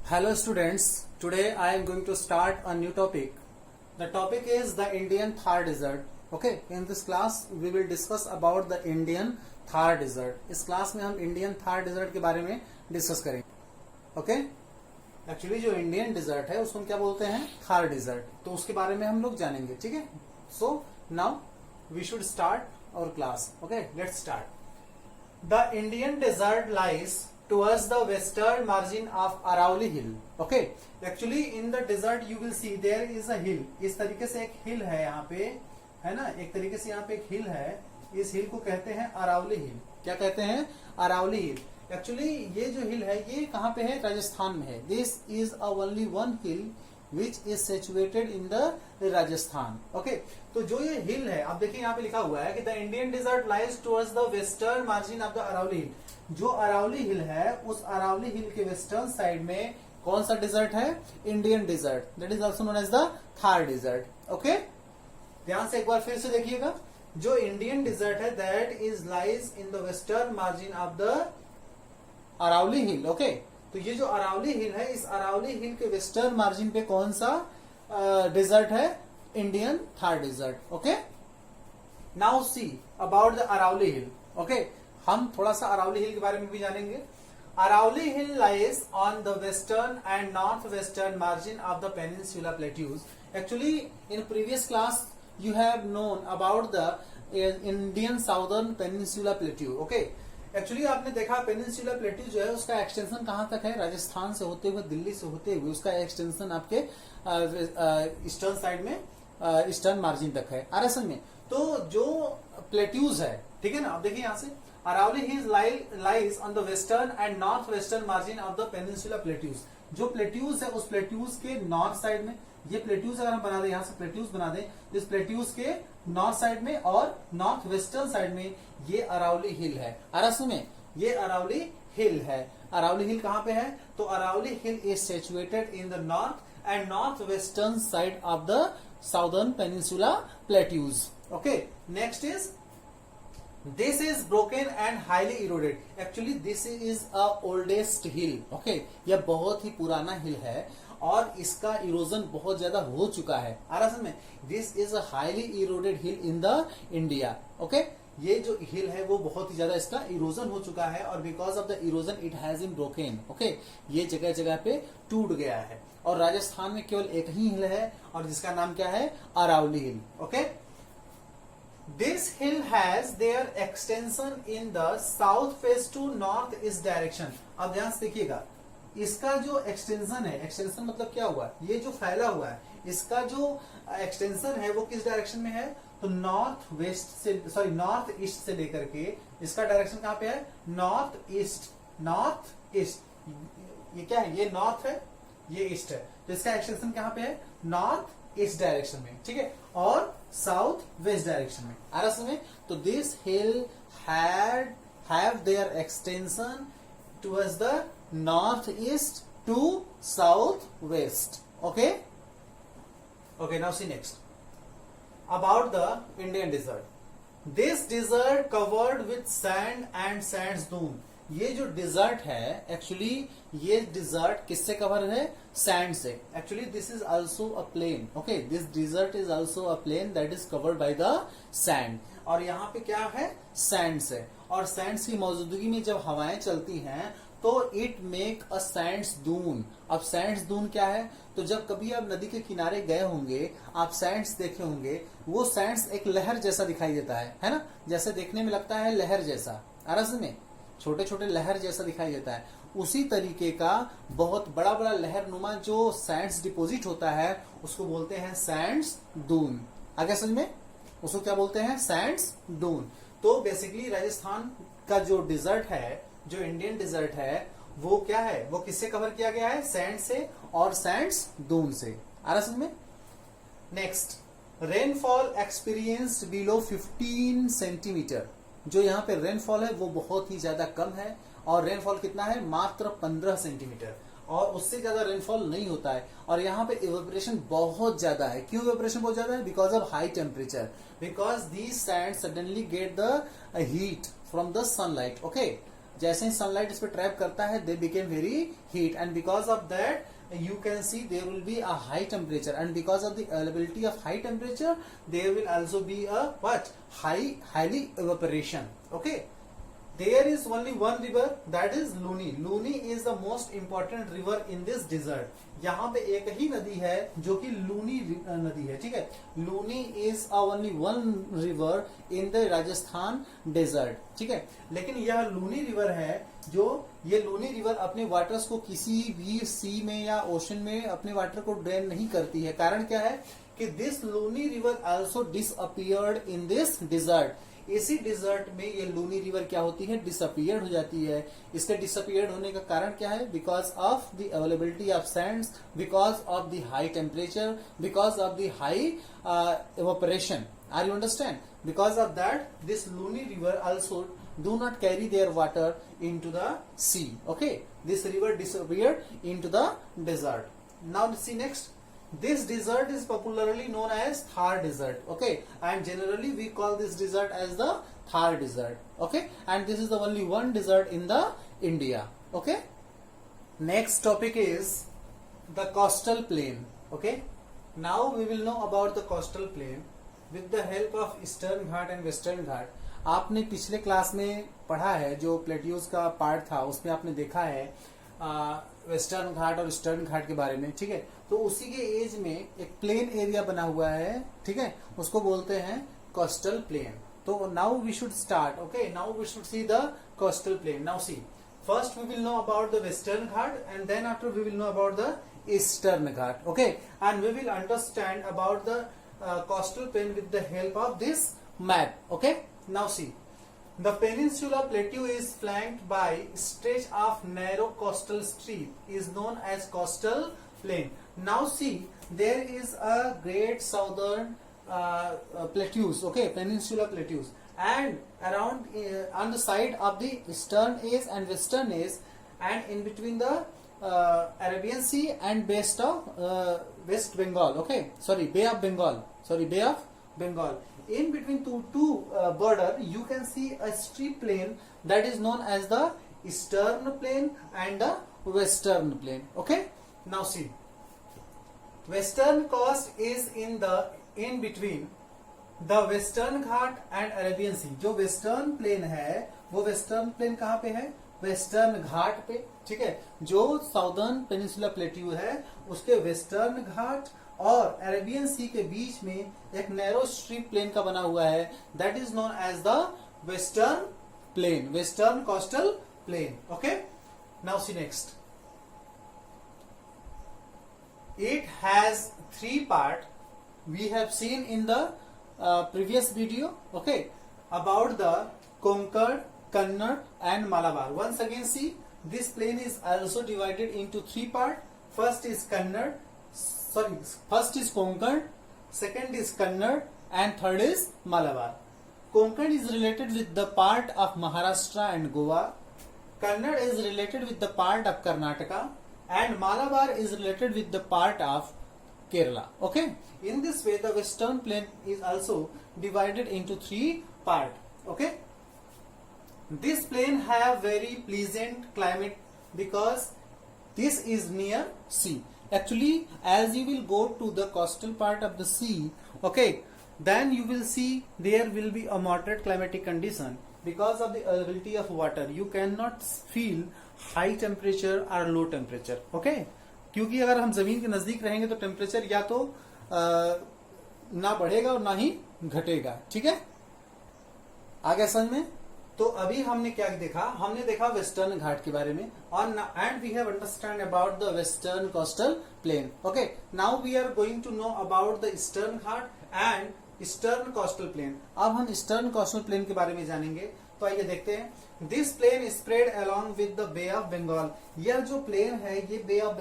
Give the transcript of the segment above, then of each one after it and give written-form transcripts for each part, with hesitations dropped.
Hello students, today I am going to start a new topic. The topic is the Indian Thar Desert. Okay, in this class we will discuss about the Indian Thar Desert. इस class में हम Indian Thar desert के बारे में discuss करेंगे. Okay, actually जो Indian desert है उसको हम क्या बोलते हैं, थार डेजर्ट. तो उसके बारे में हम लोग जानेंगे. ठीक है, so now we should start our class. Okay, let's start. The Indian desert lies towards the western margin of Arauli Hill. Okay, actually in the desert you will see there is a hill. इस तरीके से एक हिल है यहाँ पे, है ना, एक तरीके से यहाँ पे एक हिल है. इस हिल को कहते हैं अरावली हिल. क्या कहते हैं? अरावली हिल. एक्चुअली ये जो हिल है ये कहाँ पे है? राजस्थान में है. This is a only one hill which is situated in the Rajasthan. Okay, तो जो ये हिल है, आप देखिए यहाँ पे लिखा हुआ है कि the Indian desert lies towards the western margin of the Aravalli hill. जो अरावली हिल है उस अरावली हिल के वेस्टर्न साइड में कौन सा डिजर्ट है? Indian desert. That is also known as the Thar desert. Okay, ध्यान से एक बार फिर से देखिएगा. जो इंडियन डिजर्ट है that is lies in the western margin of the Aravalli hill. Okay, तो ये जो अरावली हिल है, इस अरावली हिल के वेस्टर्न मार्जिन पे कौन सा डिजर्ट है? Indian Thar desert. Okay, now see about the Aravalli hill. Okay, हम थोड़ा सा अरावली हिल के बारे में भी जानेंगे. Aravalli hill lies on the western and north western margin of the peninsula plateaus. Actually in previous class you have known about the Indian southern peninsula plateau. Okay, actually आपने देखा पेनिनसुला प्लेट्यू जो है उसका एक्सटेंशन कहां तक है? राजस्थान से होते हुए, दिल्ली से होते हुए उसका एक्सटेंशन आपके ईस्टर्न साइड में, ईस्टर्न मार्जिन तक है. आ रहा समझ में? तो जो प्लेट्यूज है, ठीक है ना, आप देखिए यहां से Aravalli hills lies on the western and north western margin of the peninsula plateaus. जो प्लेट्यूज है उस प्लेट्यूज के नॉर्थ साइड में, ये प्लेट्यूज अगर हम बना दें, यहां से प्लेट्यूज बना दें, इस प्लेट्यूज के नॉर्थ साइड में और नॉर्थ वेस्टर्न साइड में ये अरावली हिल है. अरस में ये अरावली हिल है. अरावली हिल कहां पे है? तो Aravalli hill is situated in the north and north western side of the southern peninsula plateaus. Okay, next is this is broken and highly eroded. Actually this is a oldest hill. Okay, यह बहुत ही पुराना हिल है और इसका erosion बहुत ज्यादा हो चुका है. आ रहा समझ में? This is a highly eroded hill in the India. Okay, ये जो हिल है वो बहुत ही ज्यादा इसका इरोजन हो चुका है और because of the erosion it has been broken. Okay, ये जगह जगह पे टूट गया है और राजस्थान में केवल एक ही हिल है और जिसका नाम क्या है? Aravalli hill. Okay, This hill has their extension in the south face to north east direction. अब ध्यान से देखिएगा, इसका जो एक्सटेंशन है, एक्सटेंशन मतलब क्या हुआ? ये जो फैला हुआ है, इसका जो एक्सटेंशन है वो किस डायरेक्शन में है? तो नॉर्थ वेस्ट से, सॉरी नॉर्थ ईस्ट से लेकर के इसका डायरेक्शन कहां पे है? North east. नॉर्थ ईस्ट, ये क्या है? ये नॉर्थ है, ये ईस्ट है, तो इसका एक्सटेंशन कहां पे है? नॉर्थ ईस्ट डायरेक्शन में. ठीक है, और साउथ वेस्ट डायरेक्शन में. आ रहा समझ? तो this hill have their extension towards the north east to south west. Okay, okay, now see next about the Indian desert. This desert covered with sand and sands dune. ये जो dessert है, actually ये dessert किससे cover है? Sand से. Actually this is also a plain. Okay, this desert is also a plain that is covered by the sand. और यहाँ पे क्या है? सैंड से. और सैंड्स की मौजूदगी में जब हवाएं चलती हैं तो it make a Sands Doon. अब सैंड्स दून क्या है? तो जब कभी आप नदी के किनारे गए होंगे, आप सैंड्स देखे होंगे, वो सैंड्स एक लहर जैसा दिखाई देता है ना, जैसे देखने में लगता है लहर जैसा. अरस में छोटे छोटे लहर जैसा दिखाई देता है. उसी तरीके का बहुत बड़ा बड़ा लहर नुमा जो सैंड्स डिपोजिट होता है उसको बोलते हैं सैंड्स दून. आगे समझ में? उसको क्या बोलते हैं? सैंड्स दून. तो बेसिकली राजस्थान का जो डिजर्ट है, जो इंडियन डिजर्ट है, वो क्या है? वो किससे कवर किया गया है? सैंड से और सैंड्स दून से. आ रहा समझ में? Next, rainfall experienced below 15 centimetre. जो यहाँ पे रेनफॉल है वो बहुत ही ज्यादा कम है और रेनफॉल कितना है? मात्र 15 सेंटीमीटर. और उससे ज्यादा रेनफॉल नहीं होता है. और यहाँ पे इवेपोरेशन बहुत ज्यादा है. क्यों इवेपोरेशन बहुत ज्यादा है? Because of high temperature. Because these sand suddenly get the heat from the sunlight. Okay, जैसे ही सनलाइट इस पे ट्रैप करता है they became very heat, and because of that you can see there will be a high temperature, and because of the availability of high temperature there will also be a what highly evaporation. Okay, there is only one river, that is Luni. Luni is the most important river in this desert. यहाँ पे एक ही नदी है जो कि लूनी नदी है, ठीक है. Luni is only one river in the Rajasthan desert, ठीक है. लेकिन यह लूनी रिवर है जो ये लूनी रिवर अपने वाटर्स को किसी भी सी में या ओशन में अपने वाटर को ड्रेन नहीं करती है. कारण क्या है कि this Luni river also disappeared in this desert. इसी डिजर्ट में ये लूनी रिवर क्या होती है, डिसअपियर्ड हो जाती है. इसके डिसअपियर्ड होने का कारण क्या है, because of the availability of sands, because of the high temperature, because of the high evaporation. Are you understand? Because of that this Luni river also do not carry their water into the sea. Okay, this river disappeared into the desert. Now see next. This desert is popularly known as Thar Desert. Okay, and generally we call this desert as the Thar Desert. Okay, and this is the only one desert in the India. Okay, next topic is the coastal plain. Okay, now we will know about the coastal plain with the help of Eastern Ghat and Western Ghat. आपने पिछले class में पढ़ा है, जो plateaus का part था उसमें आपने देखा है वेस्टर्न घाट और ईस्टर्न घाट के बारे में, ठीक है. तो उसी के एज में एक प्लेन एरिया बना हुआ है, ठीक है, उसको बोलते हैं कोस्टल प्लेन. तो now we should start. Okay, now we should see the coastal plain. Now see, first we will know about the western ghat and then after we will know about the eastern ghat. Okay, and we will understand about the coastal plain with the help of this map. Okay, now see, the peninsula plateau is flanked by stretch of narrow coastal strip is known as coastal plain. Now see, there is a great southern plateaus, okay, peninsula plateaus, and around on the side of the eastern edge and western edge, and in between the Arabian Sea and West Bengal. Okay, sorry, Bay of Bengal. Sorry, Bay of Bengal. In between two border, you can see a strip plain that is known as the eastern plain and the western plain. Okay, now see, western coast is in between the Western Ghat and Arabian Sea. जो western plane है वो western plane कहाँ पे है, western घाट पे, ठीक है. जो साउदर्न पेनिनसुला प्लेट्यू है उसके वेस्टर्न घाट और अरेबियन सी के बीच में एक नैरो स्ट्रिप प्लेन का बना हुआ है, that is known as the western plain, western coastal plain. Okay, now see next. It has 3 part. We have seen in the previous video, okay, about the Konkan, Kannada and Malabar. Once again see, this plain is also divided into 3 parts. First is Konkan, second is Kannada and third is Malabar. Konkan is related with the part of Maharashtra and Goa. Kannada is related with the part of Karnataka and Malabar is related with the part of Kerala. Okay, in this way the western plain is also divided into 3 parts. Okay, this plain have very pleasant climate because this is near sea. Actually, as you will go to the coastal part of the sea, okay, then you will see there will be a moderate climatic condition because of the availability of water. You cannot feel high temperature or low temperature. Okay, क्योंकि अगर हम जमीन के नजदीक रहेंगे तो temperature या तो ना बढ़ेगा और ना ही घटेगा. ठीक है, आगे समझ में. तो अभी हमने क्या देखा, हमने देखा वेस्टर्न घाट के बारे में and we have understand about the western coastal plain. Okay, now we are going to know about the eastern ghat and eastern coastal plain. अब हम ईस्टर्न कोस्टल प्लेन के बारे में जानेंगे. तो आइए देखते हैं. This plain spread along with the Bay of Bengal. यह जो प्लेन है ये बे ऑफ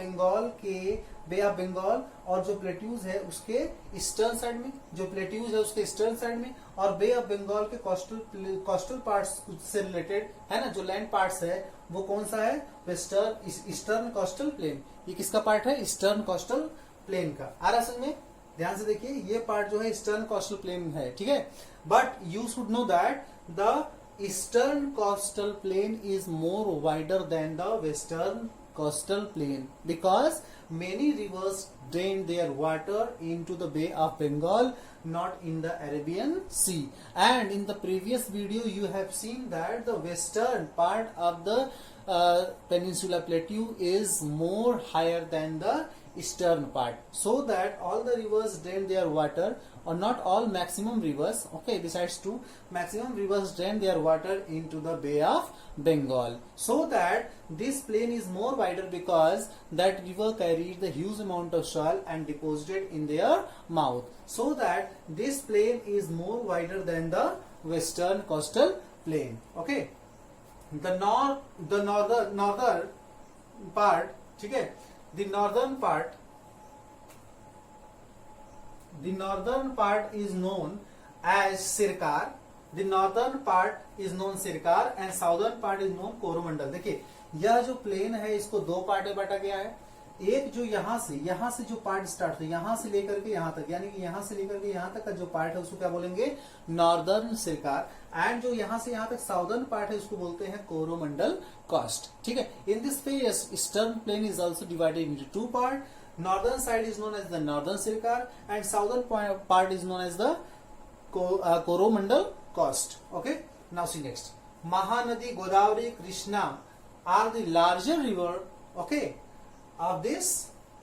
बंगाल और जो प्लेट्यूज है उसके ईस्टर्न साइड में, जो प्लेट्यूज है उसके ईस्टर्न साइड में, और बे ऑफ बंगाल के कोस्टल पार्ट्स से रिलेटेड है ना, जो लैंड पार्ट्स है वो कौन सा है, ईस्टर्न कोस्टल प्लेन. ये किसका पार्ट है, ईस्टर्न कोस्टल प्लेन का. आ रहा समझ में, ध्यान से देखिए, ये पार्ट जो है ईस्टर्न कोस्टल प्लेन है. ठीक है, but you should know that the eastern coastal plain is more wider than the western coastal plain because many rivers drain their water into the Bay of Bengal, not in the Arabian Sea. And in the previous video you have seen that the western part of the peninsula plateau is more higher than the eastern part, so that all the rivers drain their water, or not all, maximum rivers, okay, besides two, maximum rivers drain their water into the Bay of Bengal, so that this plain is more wider because that river carried the huge amount of soil and deposited in their mouth, so that this plain is more wider than the western coastal plain. Okay, the northern part, okay, the northern part is known as Sirkar. The northern part is known Sirkar and southern part is known Coromandel. देखिए यह जो plane है इसको दो part में बांटा गया है. एक जो यहाँ से जो पार्ट स्टार्ट है, यहाँ से लेकर के यहाँ तक, यानी कि यहाँ से लेकर के यहाँ तक का जो पार्ट है उसको क्या बोलेंगे, नॉर्दर्न सिरकार. एंड जो यहाँ से यहाँ तक साउदर्न पार्ट है उसको बोलते हैं कोरोमंडल कॉस्ट. ठीक है. In this phase eastern plain is also divided into two part. Northern side is known as the northern Circar and southern part is known as the Coromandel coast. Okay, now see next. Mahanadi, Godavari, Krishna are the larger river, okay, of this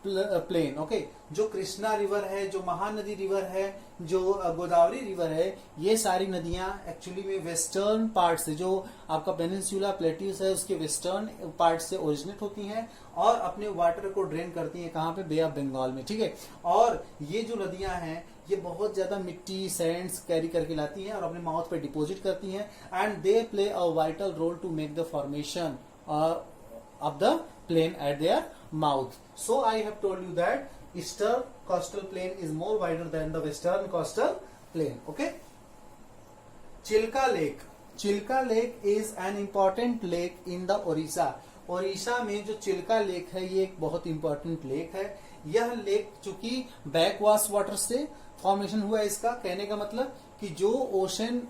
plain. Okay, जो Krishna river है, जो Mahanadi river है, जो Godavari river है, ये सारी नदियां actually में वेस्टर्न पार्ट से, जो आपका पेनिनसुला प्लेट्यूस है उसके वेस्टर्न पार्ट से ओरिजिनेट होती हैं और अपने वाटर को ड्रेन करती हैं कहाँ पे, बे ऑफ बंगाल में. ठीक है. और ये जो नदियां हैं ये बहुत ज्यादा मिट्टी, सैंड्स कैरी करके लाती हैं और अपने माउथ पे डिपोजिट करती हैं and they play a vital role to make the formation of the plain at their mouth. So I have told you that eastern coastal plain is more wider than the western coastal plain. Okay. Chilka Lake. Chilka Lake is an important lake in the Orissa. Odisha में जो Chilka lake है ये एक बहुत important lake है. यह lake चूंकि बैकवाश water से फॉर्मेशन हुआ है, इसका कहने का मतलब कि जो ओशन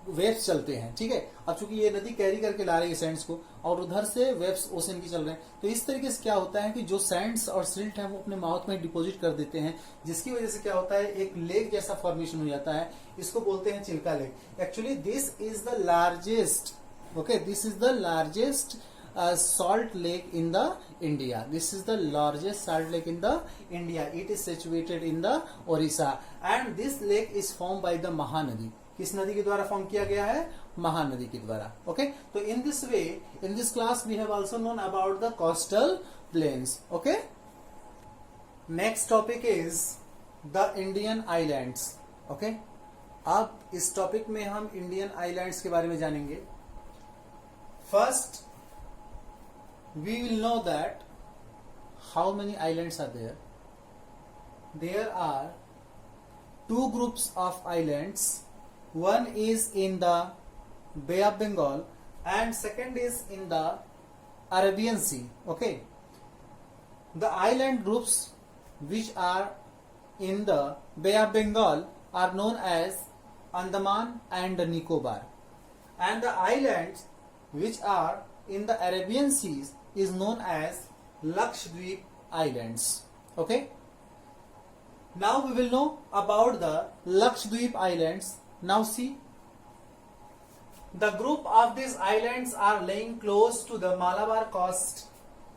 वेव्स चलते हैं, ठीक है, अब चूंकि ये नदी कैरी करके ला रही है सैंड्स को और उधर से वेव्स ओशन की चल रहे हैं, तो इस तरीके से क्या होता है कि जो सैंड्स और सिल्ट है वो अपने माउथ में डिपोजिट कर देते हैं, जिसकी वजह से क्या होता है एक लेक जैसा फॉर्मेशन हो जाता है. इसको बोलते हैं Chilka lake. Actually this is the largest, okay, this is the largest salt lake in the India. This is the largest salt lake in the India. It is situated in the Orissa and this lake is formed by the Mahanadi. किस नदी के द्वारा form किया गया है, महानदी के द्वारा. Okay, तो in this way, in this class we have also known about the coastal plains. Okay, next topic is the Indian islands. Okay, अब इस टॉपिक में हम इंडियन आइलैंड्स के बारे में जानेंगे. First we will know that how many islands are there. There are two groups of islands. One is in the Bay of Bengal and second is in the Arabian Sea. Okay, the island groups which are in the Bay of Bengal are known as Andaman and Nicobar, and the islands which are in the Arabian Seas is known as Lakshadweep Islands. Okay, now we will know about the Lakshadweep Islands. Now see, the group of these islands are lying close to the Malabar coast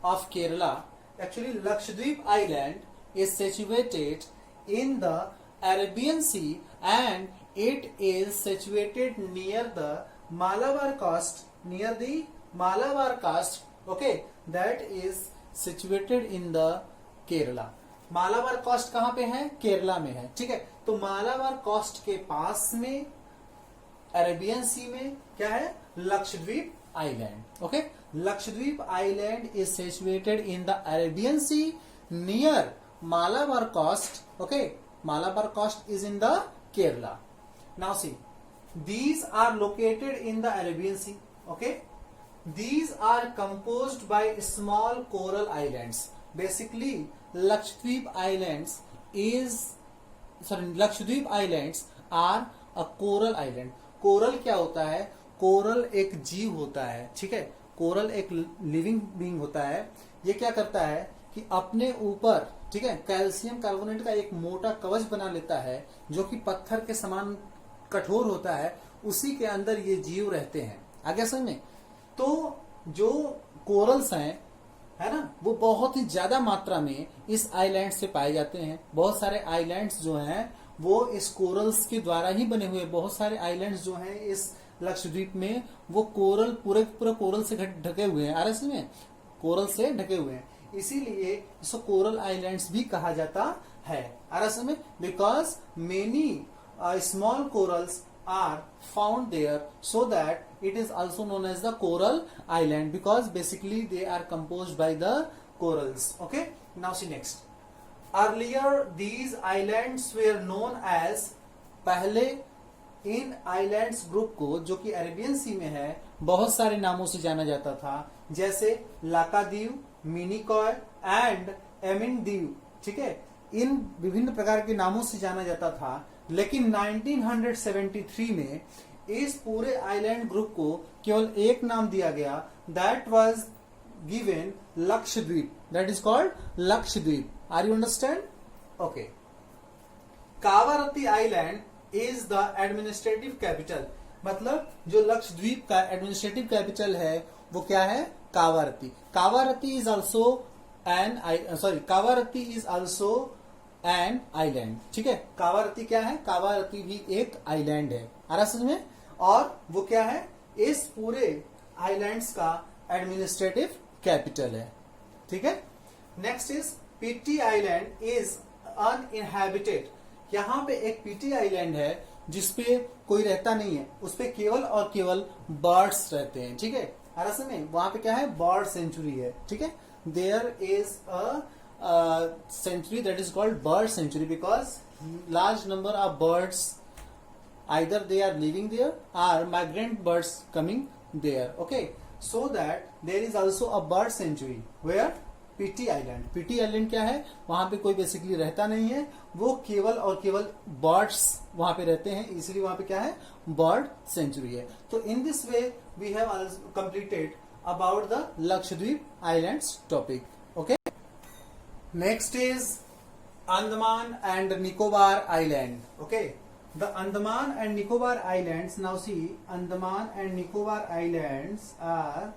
of Kerala. Actually, Lakshadweep Island is situated in the Arabian Sea and it is situated near the Malabar coast, near the Malabar coast. Okay, that is situated in the Kerala. Malabar coast कहां पे है, केरला में है. ठीक है, तो Malabar coast के पास में अरेबियन सी में क्या है, Lakshadweep island. Okay, Lakshadweep island is situated in the Arabian sea near Malabar coast. Okay, Malabar coast is in the Kerala. Now see, these are located in the Arabian Sea. Okay, these are composed by small coral islands. Basically, Lakshadweep Islands are a coral island. Coral क्या होता है, coral एक जीव होता है, ठीक है, coral एक लिविंग बीइंग होता है। ये क्या करता है कि अपने ऊपर, ठीक है, कैल्शियम कार्बोनेट का एक मोटा कवच बना लेता है जो कि पत्थर के समान कठोर होता है, उसी के अंदर ये जीव रहते हैं। आगे समझ में? तो जो कोरल्स हैं, है ना, वो बहुत ही ज्यादा मात्रा में इस आइलैंड से पाए जाते हैं। बहुत सारे आइलैंड्स जो हैं वो इस कोरल्स के द्वारा ही बने हुए। बहुत सारे आइलैंड्स जो हैं इस लक्षद्वीप में वो कोरल पूरे पूरे कोरल से ढके हुए हैं। आरएस में कोरल से ढके हुए हैं, इसीलिए इसको कोरल आइलैंड्स भी कहा जाता है। आरएस में because many small corals are found there, so that it is also known as the coral island, because basically they are composed by the corals. Okay, now see next. Earlier these islands were known as, पहले इन islands group को, जो कि Arabian सी में है, बहुत सारे नामों से जाना जाता था, जैसे लाकादीव, मिनिकॉय एंड एमिनदीव, ठीक है, इन विभिन्न प्रकार के नामों से जाना जाता था। लेकिन 1973 में इस पूरे आइलैंड ग्रुप को केवल एक नाम दिया गया, that was given Lakshadweep, that is called Lakshadweep. Are you understand? Okay. Kavaratti island is the administrative capital, मतलब जो लक्षद्वीप का एडमिनिस्ट्रेटिव कैपिटल है वो क्या है? Kavaratti. Kavaratti is also Kavaratti is also an island, ठीक है। कावारत्ती क्या है? कावारत्ती भी एक आइलैंड है। आ रहा समझ में? और वो क्या है? इस पूरे आइलैंड्स का एडमिनिस्ट्रेटिव कैपिटल है, ठीक है। Next is Pitti island is uninhabited. यहाँ पे एक पीटी आइलैंड है जिसपे कोई रहता नहीं है, उसपे केवल और केवल बर्ड्स रहते हैं, ठीक है। आ रहा समझ में? वहां पे क्या है? बर्ड सेंचुरी है, ठीक है। There is a century that is called bird century, because large number of birds either they are living there or migrant birds coming there. Okay, so that there is also a bird sanctuary where PT Island. PT Island क्या है? वहां पे कोई basically रहता नहीं है, वो केवल और केवल बर्ड्स वहां पे रहते हैं, इसलिए वहां पे क्या है? बर्ड सेंचुरी है। तो in this way we have completed about the Lakshadweep islands topic. Okay, next is Andaman and Nicobar Island. Okay, the Andaman and Nicobar Islands, now see, Andaman and Nicobar Islands are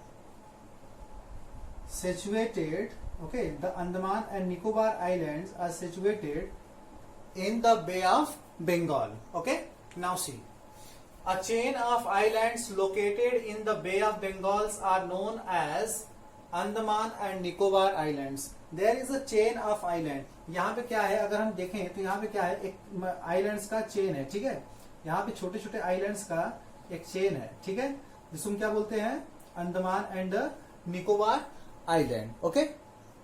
situated, okay, the Andaman and Nicobar Islands are situated in the Bay of Bengal. Okay, now see, a chain of islands located in the Bay of Bengal are known as Andaman and Nicobar islands. There is a chain of island. यहाँ पे क्या है? अगर हम देखें तो यहाँ पे क्या है? एक आइलैंड्स का चेन है, ठीक है। यहाँ पे छोटे छोटे आइलैंड्स का एक चेन है, ठीक है, जिसको क्या बोलते हैं? Andaman and Nicobar island. Okay,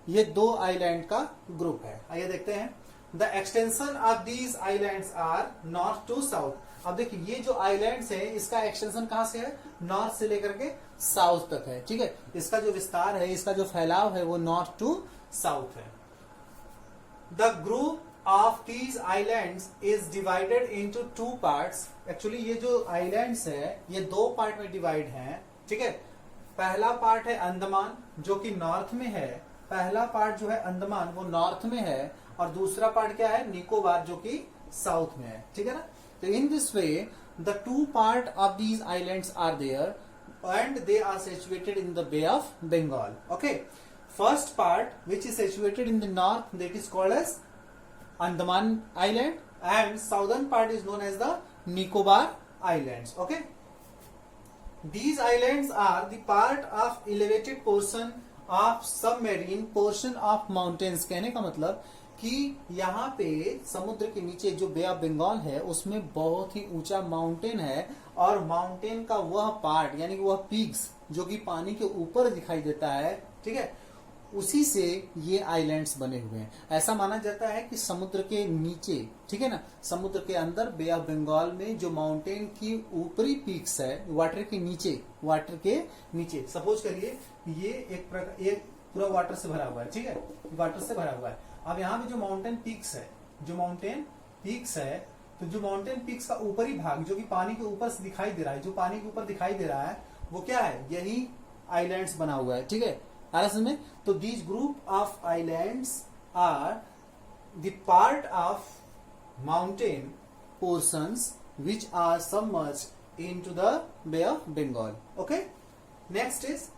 ये दो आइलैंड का ग्रुप है। आइए देखते हैं। The extension of these islands are north to south. अब देखिए, ये जो आइलैंड्स है इसका एक्सटेंशन कहां से है? नॉर्थ से लेकर के साउथ तक है, ठीक है। इसका जो विस्तार है, इसका जो फैलाव है वो नॉर्थ टू साउथ है। The group of these islands is divided into two parts. Actually ये जो आइलैंड्स है ये दो पार्ट में डिवाइड हैं, ठीक है। पहला पार्ट है अंडमान जो कि नॉर्थ में है। पहला पार्ट जो है अंडमान वो नॉर्थ में है, और दूसरा पार्ट क्या है? निकोबार, जो कि साउथ में है, ठीक है ना। तो in this way the two part of these islands are there and they are situated in the Bay of Bengal. Okay, first part which is situated in the north, that is called as Andaman Island, and southern part is known as the Nicobar Islands. Okay, these islands are the part of elevated portion of submarine portion of mountains। कहने का मतलब कि यहाँ पे समुद्र के नीचे जो बे ऑफ बंगाल है उसमें बहुत ही ऊंचा माउंटेन है, और माउंटेन का वह पार्ट यानी कि वह पीक्स जो कि पानी के ऊपर दिखाई देता है, ठीक है, उसी से ये आइलैंड्स बने हुए हैं। ऐसा माना जाता है कि समुद्र के नीचे, ठीक है ना, समुद्र के अंदर बे ऑफ बंगाल में जो माउंटेन की ऊपरी पीक्स है, वाटर के नीचे सपोज करिए ये एक पूरा वाटर से भरा हुआ है, ठीक है, वाटर से भरा हुआ है। अब यहाँ पे जो माउंटेन पीक्स है तो जो माउंटेन पीक्स का ऊपरी भाग जो कि पानी के ऊपर से दिखाई दे रहा है, जो पानी के ऊपर दिखाई दे रहा है वो क्या है, यही आइलैंड्स बना हुआ है, ठीक है, आ रहा समझ में। तो these group of islands are the part of mountain portions which are submerged into the Bay of Bengal. Okay, next is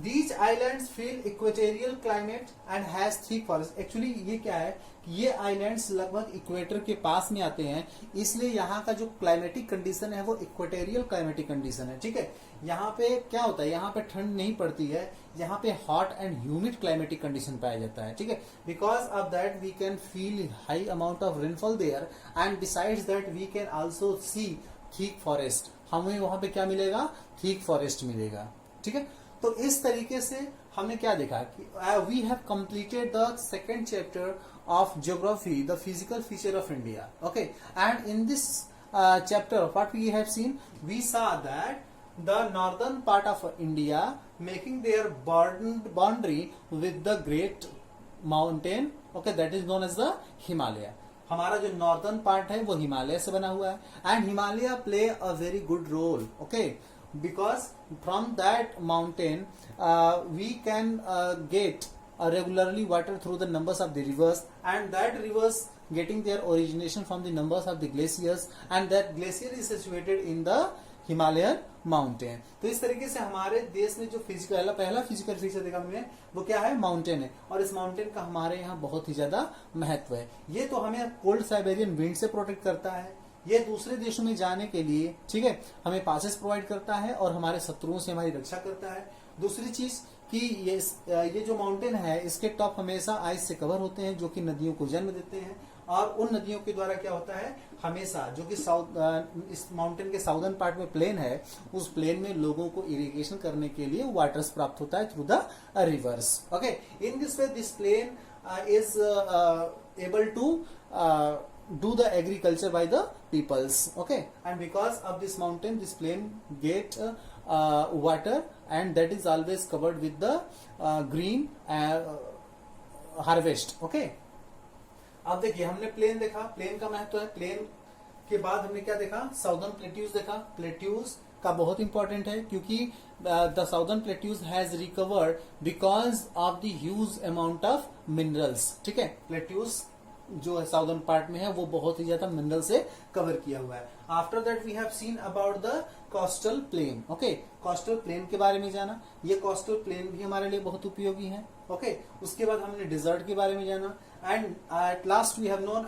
these islands feel equatorial climate and has thick forest. Actually ये क्या है, ये islands लगभग equator के पास में आते हैं, इसलिए यहाँ का जो क्लाइमेटिक कंडीशन है वो इक्वेटोरियल क्लाइमेटिक कंडीशन है, ठीक है। यहाँ पे क्या होता है, यहाँ पे ठंड नहीं पड़ती है, यहाँ पे hot and humid climatic condition पाया जाता है, ठीक है। Because of that we can feel high amount of rainfall there and besides that we can also see thick forest. हमें वहां पे क्या मिलेगा, थिक फॉरेस्ट मिलेगा, ठीक है। तो इस तरीके से हमने क्या देखा कि we have completed the second chapter of geography, the physical feature of India. Okay, and in this chapter, what we have seen, we saw that the northern part of India making their boundary with the great mountain, okay, that is known as the Himalaya. हमारा जो northern part है वो हिमालय से बना हुआ है, and Himalaya play a very good role, okay, because from that mountain we can get regularly water through the numbers of the rivers, and that rivers getting their origination from the numbers of the glaciers, and that glacier is situated in the Himalayan mountain. तो इस तरीके से हमारे देश में जो पहला physical feature देखा हमने वो क्या है, माउंटेन है, और इस माउंटेन का हमारे यहाँ बहुत ही ज्यादा महत्व है। ये तो हमें कोल्ड साइबेरियन विंड से प्रोटेक्ट करता है, ये दूसरे देशों में जाने के लिए, ठीक है, हमें पासेस प्रोवाइड करता है और हमारे शत्रुओं से हमारी रक्षा करता है। दूसरी चीज कि ये जो माउंटेन है इसके टॉप हमेशा आइस से कवर होते हैं जो कि नदियों को जन्म देते हैं, और उन नदियों के द्वारा क्या होता है, हमेशा जो कि इस माउंटेन के साउदर्न पार्ट में प्लेन है, उस प्लेन में लोगों को इरिगेशन करने के लिए वाटर्स प्राप्त होता है through the rivers. Okay, in this way this plain is able to do the agriculture by the peoples, okay, and because of this mountain this plain get water, and that is always covered with the green harvest, okay। अब देखिए हमने plane देखा, plane का महत्व है, plane के बाद हमने क्या देखा, साउदर्न प्लेट्यूज देखा। प्लेट्यूज का बहुत इंपॉर्टेंट है क्योंकि the southern plateaus has recovered because of the huge amount of minerals, ठीक है। प्लेट्यूज जो है साउदर्न पार्ट में है वो बहुत ही ज्यादा मिनरल से कवर किया हुआ है। After that we have seen about the coastal plain, okay, coastal plain के बारे में जाना, ये कोस्टल प्लेन भी हमारे लिए बहुत उपयोगी है, ओके। उसके बाद हमने डिजर्ट के बारे में जाना, and at last we have known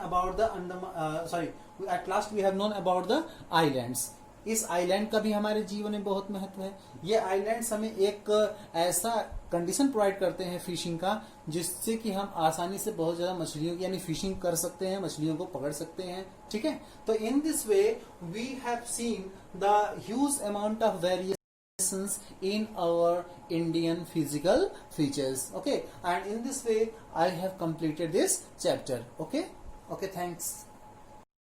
about the islands. इस आइलैंड का भी हमारे जीवन में बहुत महत्व है। ये आइलैंड्स हमें एक ऐसा कंडीशन प्रोवाइड करते हैं फिशिंग का, जिससे कि हम आसानी से बहुत ज्यादा मछलियों की यानी फिशिंग कर सकते हैं, मछलियों को पकड़ सकते हैं, ठीक है। तो in this way we have seen the huge amount of variations in our Indian physical features, okay, and in this way I have completed this chapter, okay, thanks.